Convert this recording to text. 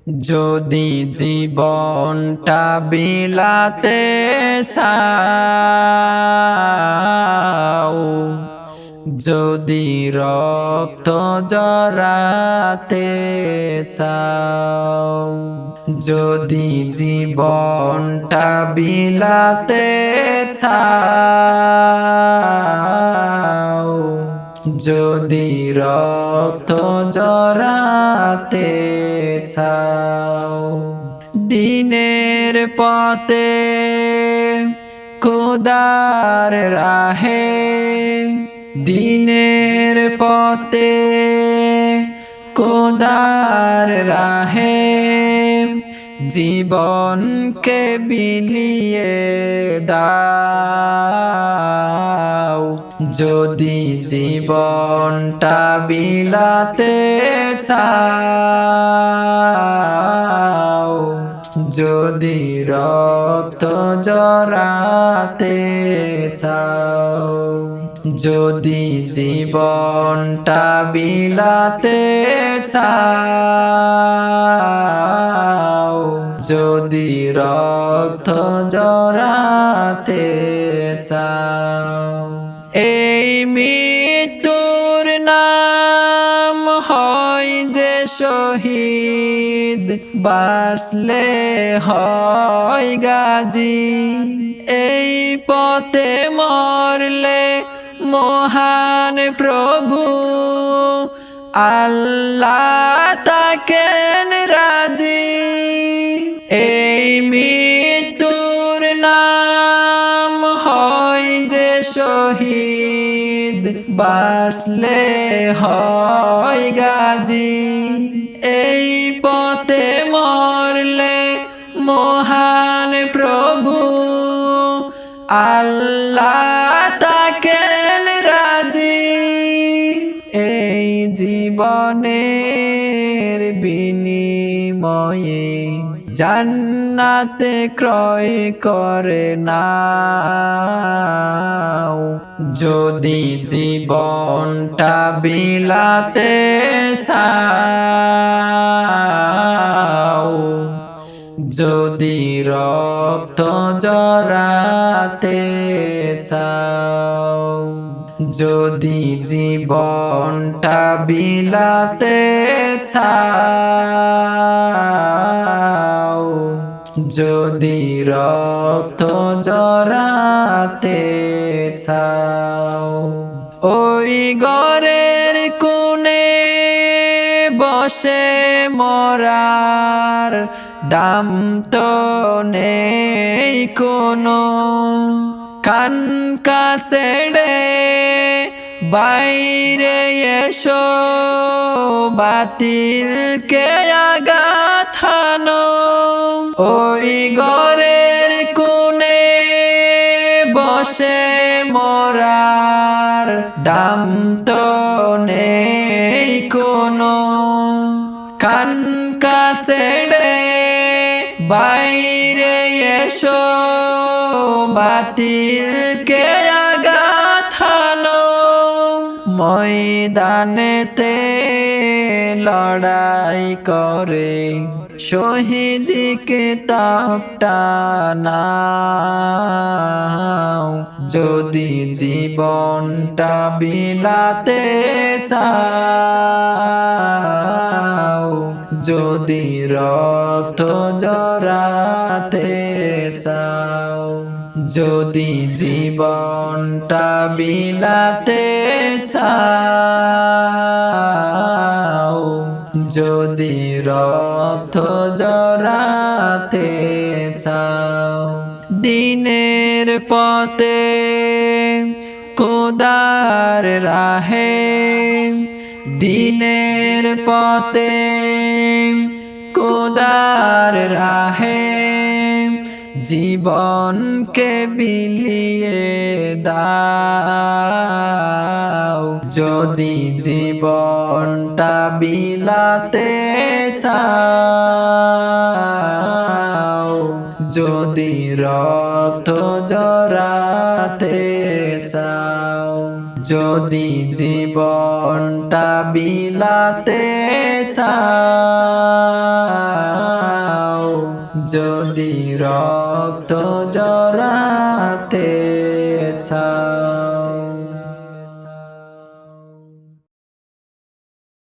যদি জীবনটা বিলাতে চাও, যদি রক্ত জরাতে চাও, যদি জীবনটা বিলাতে চাও, যদি রক্ত জরাতে চাও, দিনের পথে খোদার রাহে, দিনের পথে খোদার রাহে জীবনকে বিলিয়ে দাও। যদি জীবনটা বিলাতে চাও, যদি রক্ত জরাতে চাও, যদি জীবনটা বিলাতে চাও, যদি রক্ত জরাতে চাও, এই মৃত্যুর নাম হয় যে শহীদ, বাঁচলে হয় গাজী। এই পথে মরলে মহান প্রভু আল্লাহ তাকেন রাজি। এই মৃত্যুর নাম হয় যে শহীদ, বাঁচলে হয় গাজী। এই পথে মরলে মহান প্রভু আল্লাহ তাকেন রাজি। এই জীবনের বিনিময়ে জান্নাতে ক্রয় করে নাও। যদি জীবনটা বিলাতে চাও, যদি রক্ত জরাতে চাও, যদি জীবনটা বিলাতে চাও, যদি রক্ত জরাতে চাও, ওই ঘরের কোণে বসে মরার দাম তো নেই কোনো। কান কাছেড়ে বাইরে এসো, বাতিলকে আঘাত হানো। ওই ঘরের কোণে বসে মরার দাম তো নেই কোনো। কান কাছেড়ে বাইরে এসো, বাতিলকে আঘাত হানো। ময়দানেতে লড়াই করে শহীদকে তাপটা নাও। যদি জীবনটা বিলাতে চাও, যদি রক্ত জরাতে চাও, যদি জীবনটা বিলাতে চাও, যদি রক্ত জরাতে চাও, দিনের পথে খোদার রাহে, দিনের পথে খোদার রাহে জীবনকে বিলিয়ে দাও। যদি জীবনটা বিলাতে চাও, যদি রক্ত জরাতে চাও, যদি জীবনটা বিলাতে চাও। যদি রক্ত জড়াতে